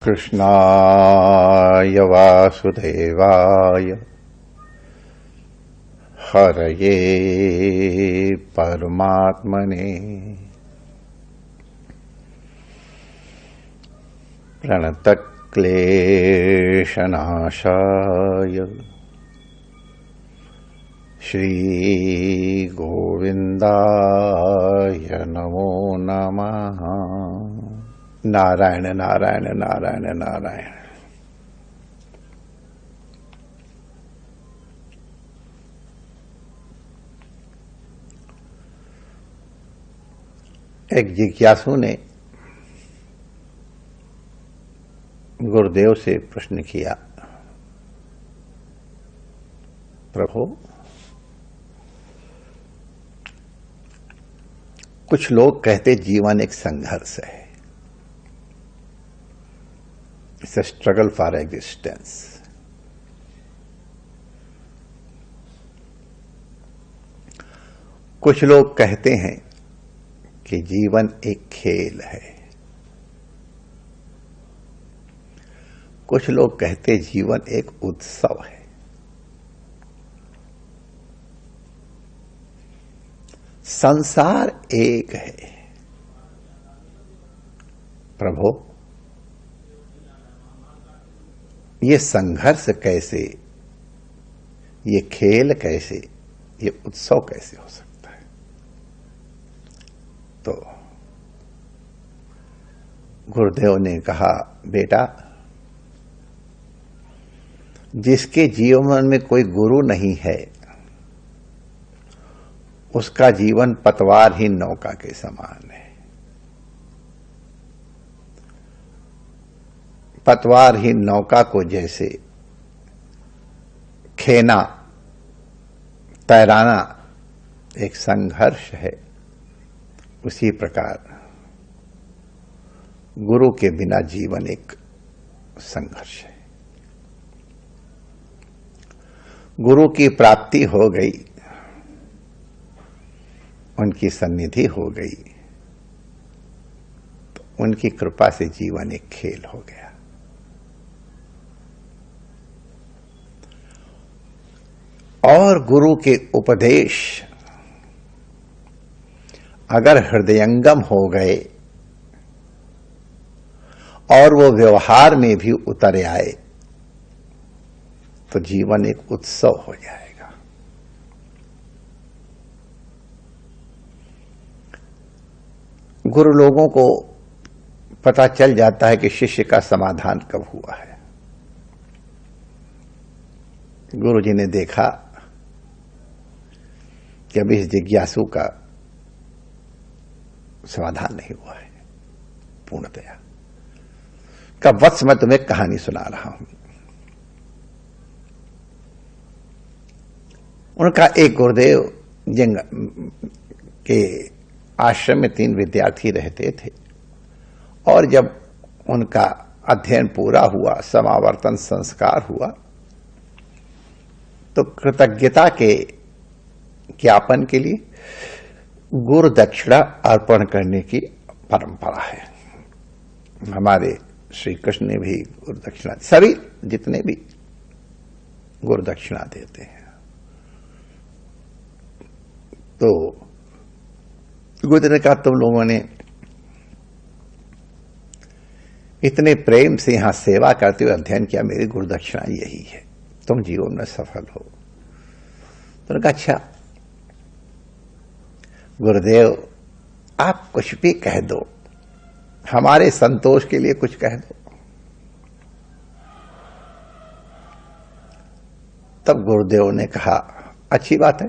कृष्णाय वासुदेवाय हरये परमात्मने प्रणतक्लेशनाशाय श्रीगोविन्दाय नमो नमः। नारायण नारायण नारायण नारायण। एक जिज्ञासु ने गुरुदेव से प्रश्न किया, प्रभु, कुछ लोग कहते जीवन एक संघर्ष है, it's a struggle for existence. कुछ लोग कहते हैं कि जीवन एक खेल है, कुछ लोग कहते जीवन एक उत्सव है। संसार एक है। प्रभु, ये संघर्ष कैसे, ये खेल कैसे, ये उत्सव कैसे हो सकता है? तो गुरुदेव ने कहा, बेटा, जिसके जीवन में कोई गुरु नहीं है उसका जीवन पतवारहीन नौका के समान है। पतवारहीन नौका को जैसे खेना, तैराना एक संघर्ष है, उसी प्रकार गुरु के बिना जीवन एक संघर्ष है। गुरु की प्राप्ति हो गई, उनकी सन्निधि हो गई, तो उनकी कृपा से जीवन एक खेल हो गया। और गुरु के उपदेश अगर हृदयंगम हो गए और वो व्यवहार में भी उतर आए तो जीवन एक उत्सव हो जाएगा। गुरु लोगों को पता चल जाता है कि शिष्य का समाधान कब हुआ है। गुरु जी ने देखा कि अभी इस जिज्ञासु का समाधान नहीं हुआ है पूर्णतया। कब वत्स मैं तुम्हें कहानी सुना रहा हूं। उनका एक गुरुदेव जिन के आश्रम में 3 विद्यार्थी रहते थे, और जब उनका अध्ययन पूरा हुआ, समावर्तन संस्कार हुआ, तो कृतज्ञता के ज्ञापन के लिए गुरु दक्षिणा अर्पण करने की परंपरा है। हमारे श्री कृष्ण ने भी गुरु दक्षिणा, सभी जितने भी गुरु दक्षिणा देते हैं। तो गुरुदेव ने कहा, तुम लोगों ने इतने प्रेम से यहां सेवा करते हुए अध्ययन किया, मेरी गुरुदक्षिणा यही है, तुम जीवन में सफल हो। तो उन्होंने कहा, अच्छा गुरुदेव, आप कुछ भी कह दो, हमारे संतोष के लिए कुछ कह दो। तब गुरुदेव ने कहा, अच्छी बात है,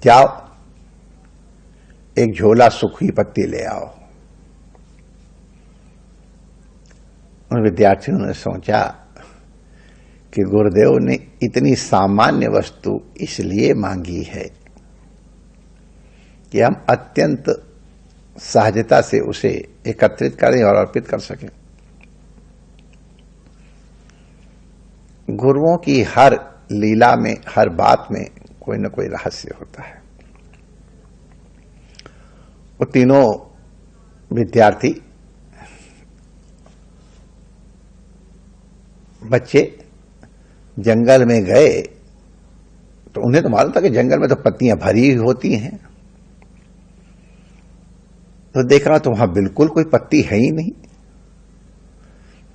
जाओ एक झोला सूखी पत्ती ले आओ। उन विद्यार्थियों ने सोचा कि गुरुदेव ने इतनी सामान्य वस्तु इसलिए मांगी है कि हम अत्यंत सहजता से उसे एकत्रित करें और अर्पित कर सकें। गुरुओं की हर लीला में, हर बात में कोई न कोई रहस्य होता है। वो तीनों विद्यार्थी बच्चे जंगल में गए तो उन्हें तो मालूम था कि जंगल में तो पत्तियां भरी हुई होती हैं, तो देखा तो वहां बिल्कुल कोई पत्ती है ही नहीं।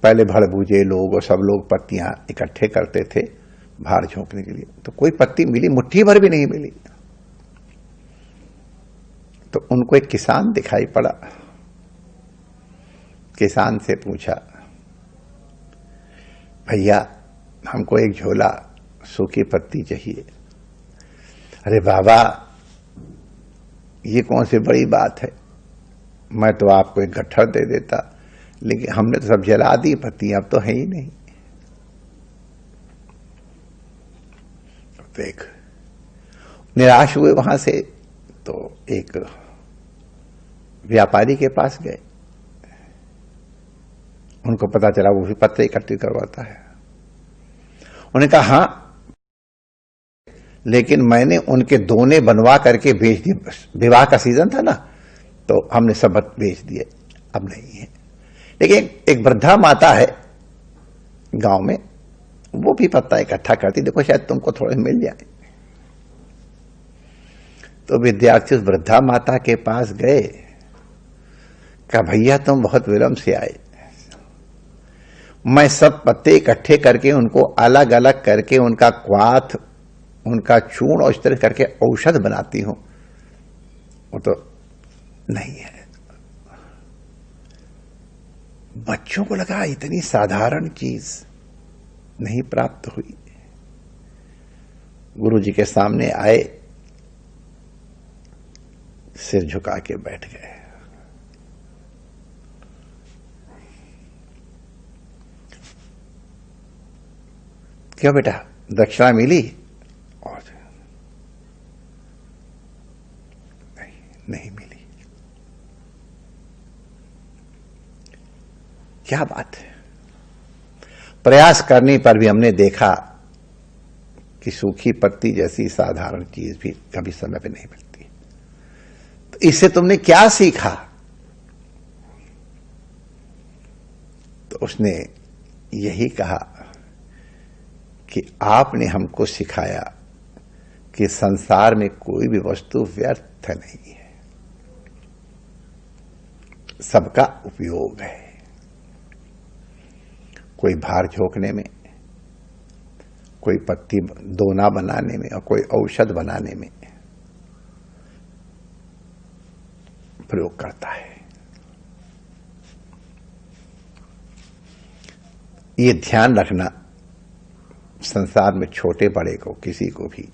पहले भड़बूजे लोग और सब लोग पत्तियां इकट्ठे करते थे भार झोंकने के लिए, तो कोई पत्ती मिली, मुट्ठी भर भी नहीं मिली। तो उनको एक किसान दिखाई पड़ा। किसान से पूछा, भैया हमको एक झोला सूखी पत्ती चाहिए। अरे बाबा, ये कौन सी बड़ी बात है, मैं तो आपको एक गट्ठर दे देता, लेकिन हमने तो सब जला दी पत्ती, अब तो है ही नहीं। देख, निराश हुए वहां से तो एक व्यापारी के पास गए। उनको पता चला वो भी पत्ते इकट्ठी करवाता है। उन्होंने कहा हाँ, लेकिन मैंने उनके दोने बनवा करके बेच दिए। विवाह का सीजन था ना, तो हमने सब बेच दिए, अब नहीं है। लेकिन एक वृद्धा माता है गांव में, वो भी पत्ता इकट्ठा करती, देखो शायद तुमको थोड़े मिल जाए। तो विद्यार्थी उस वृद्धा माता के पास गए, कहा भैया तुम बहुत विलंब से आए, मैं सब पत्ते इकट्ठे करके उनको अलग अलग करके उनका क्वाथ, उनका चूर्ण और इस तरह करके औषध बनाती हूं, वो तो नहीं है। बच्चों को लगा इतनी साधारण चीज नहीं प्राप्त हुई। गुरु जी के सामने आए, सिर झुका के बैठ गए। क्यों बेटा, दक्षिणा मिली? और नहीं मिली। क्या बात है। प्रयास करने पर भी हमने देखा कि सूखी पत्ती जैसी साधारण चीज भी कभी समय पे नहीं मिलती। तो इससे तुमने क्या सीखा? तो उसने यही कहा कि आपने हमको सिखाया कि संसार में कोई भी वस्तु व्यर्थ नहीं है, सबका उपयोग है। कोई भार झोंकने में, कोई पत्ती दोना बनाने में और कोई औषध बनाने में प्रयोग करता है। ये ध्यान रखना, संसार में छोटे बड़े को किसी को भी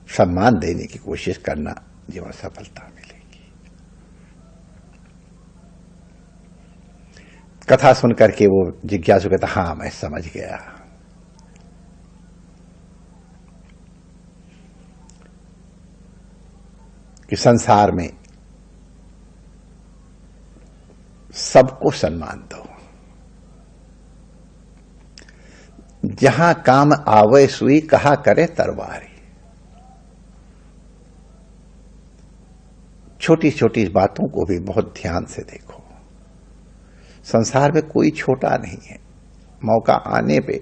सम्मान देने की कोशिश करना, जीवन सफलता मिलेगी। कथा सुनकर के वो जिज्ञासु कहता हाँ मैं समझ गया। कि संसार में सबको सम्मान दो, जहां काम आवे सुई कहा करे तरवारी। छोटी छोटी बातों को भी बहुत ध्यान से देखो। संसार में कोई छोटा नहीं है। मौका आने पे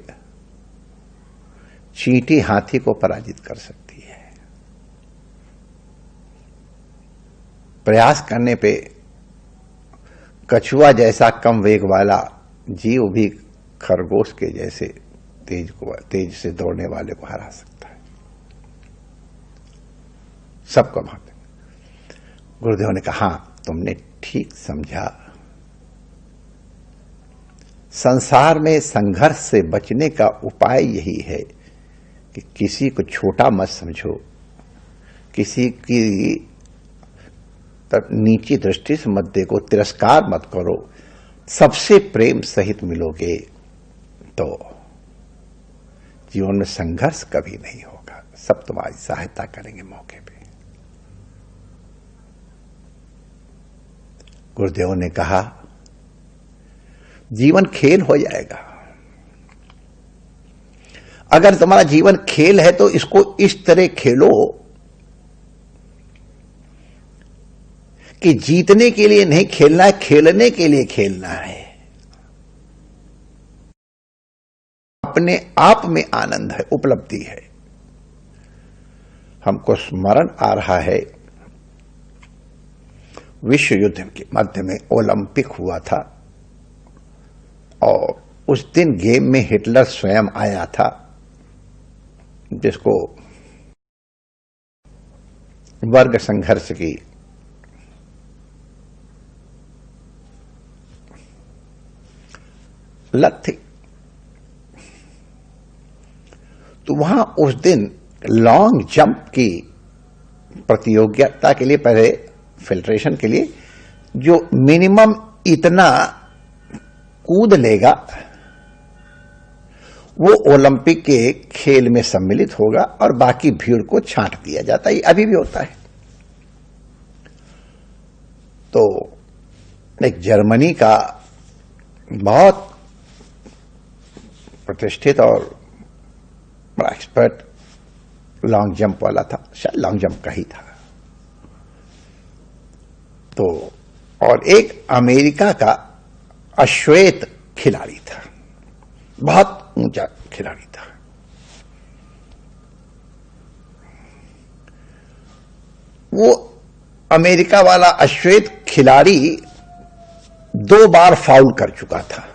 चींटी हाथी को पराजित कर सकती है। प्रयास करने पे कछुआ जैसा कम वेग वाला जीव भी खरगोश के जैसे तेज से दौड़ने वाले को हरा सकता है। सबको मानते। गुरुदेव ने कहा तुमने ठीक समझा। संसार में संघर्ष से बचने का उपाय यही है कि किसी को छोटा मत समझो, किसी की नीची दृष्टि से मत देखो, तिरस्कार मत करो। सबसे प्रेम सहित मिलोगे तो जीवन में संघर्ष कभी नहीं होगा। सब तुम्हारी सहायता करेंगे मौके पे। गुरुदेव ने कहा जीवन खेल हो जाएगा। अगर तुम्हारा जीवन खेल है तो इसको इस तरह खेलो कि जीतने के लिए नहीं खेलना है, खेलने के लिए खेलना है। अपने आप में आनंद है, उपलब्धि है। हमको स्मरण आ रहा है विश्व युद्ध के मध्य में ओलंपिक हुआ था और उस दिन गेम में हिटलर स्वयं आया था, जिसको वर्ग संघर्ष की लत थी। तो वहां उस दिन लॉन्ग जंप की प्रतियोगिता के लिए, पहले फिल्ट्रेशन के लिए, जो मिनिमम इतना कूद लेगा वो ओलंपिक के खेल में सम्मिलित होगा और बाकी भीड़ को छांट दिया जाता है। ये अभी भी होता है। तो एक जर्मनी का बहुत प्रतिष्ठित और बड़ा एक्सपर्ट लॉन्ग जंप वाला था, शायद लॉन्ग जंप का ही था। तो और एक अमेरिका का अश्वेत खिलाड़ी था, बहुत ऊंचा खिलाड़ी था। वो अमेरिका वाला अश्वेत खिलाड़ी 2 बार फाउल कर चुका था।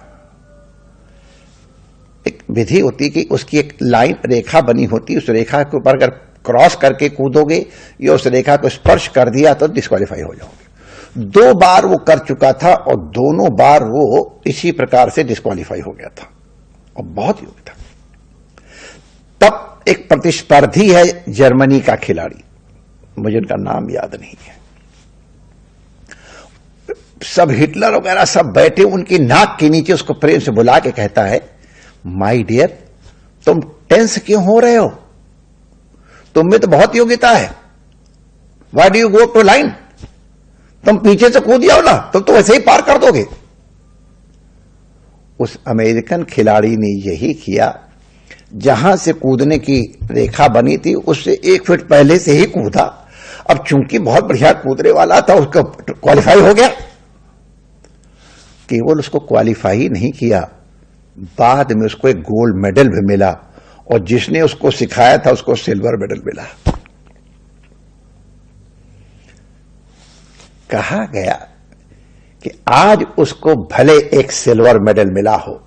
एक विधि होती कि उसकी एक लाइन, रेखा बनी होती, उस रेखा के ऊपर अगर क्रॉस करके कूदोगे या उस रेखा को स्पर्श कर दिया तो डिस्क्वालीफाई हो जाओगे। 2 बार वो कर चुका था और दोनों बार वो इसी प्रकार से डिस्क्वालीफाई हो गया था और बहुत योग्य था। तब एक प्रतिस्पर्धी है जर्मनी का खिलाड़ी, मुझे उनका नाम याद नहीं है। सब हिटलर वगैरह सब बैठे उनकी नाक के नीचे उसको प्रेम से बुला के कहता है, माय डियर, तुम टेंस क्यों हो रहे हो? तुम में तो बहुत योग्यता है। Why do you go to line? तुम पीछे से कूद जाओ ना, तुम तो वैसे ही पार कर दोगे। उस अमेरिकन खिलाड़ी ने यही किया, जहां से कूदने की रेखा बनी थी उससे 1 फीट पहले से ही कूदा। अब चूंकि बहुत बढ़िया कूदने वाला था, उसका क्वालिफाई हो गया। केवल उसको क्वालिफाई ही नहीं किया, बाद में उसको एक गोल्ड मेडल भी मिला और जिसने उसको सिखाया था उसको सिल्वर मेडल मिला। कहा गया कि आज उसको भले एक सिल्वर मेडल मिला हो,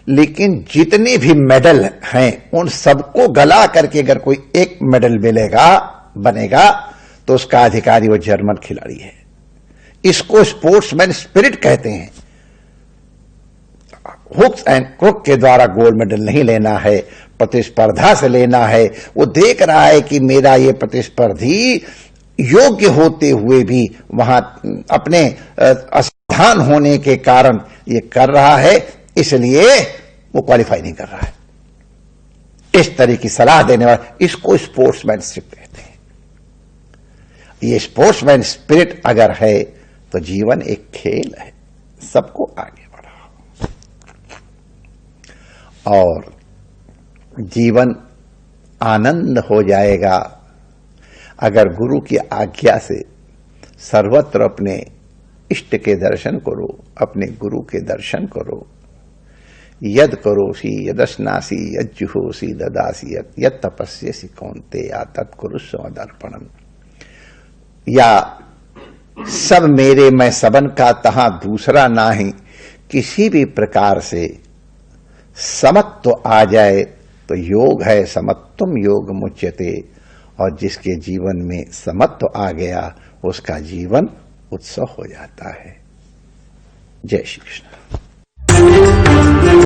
लेकिन जितने भी मेडल हैं उन सबको गला करके अगर कोई एक मेडल मिलेगा, बनेगा, तो उसका अधिकारी वो जर्मन खिलाड़ी है। इसको स्पोर्ट्समैन स्पिरिट कहते हैं। हुक्स एंड क्रुक के द्वारा गोल्ड मेडल नहीं लेना है, प्रतिस्पर्धा से लेना है। वो देख रहा है कि मेरा ये प्रतिस्पर्धी योग्य होते हुए भी वहां अपने असावधान होने के कारण ये कर रहा है, इसलिए वो क्वालिफाई नहीं कर रहा है। इस तरह की सलाह देने वाला, इसको स्पोर्ट्समैनशिप कहते हैं। ये स्पोर्ट्समैन स्पिरिट अगर है तो जीवन एक खेल है, सबको आगे बढ़ाओ और जीवन आनंद हो जाएगा अगर गुरु की आज्ञा से सर्वत्र अपने इष्ट के दर्शन करो, अपने गुरु के दर्शन करो। यद करोसि यदश्नासि यज्जुहोसि ददासि यद तपस्यसि कौन्तेय तत्कुरुष्व मदर्पणम्। या सब मेरे मैं सबन का तहां दूसरा नाही, किसी भी प्रकार से समत्व आ जाए तो योग है, समत्वम योग मुच्यते। और जिसके जीवन में समत्व आ गया उसका जीवन उत्सव हो जाता है। जय श्री कृष्ण।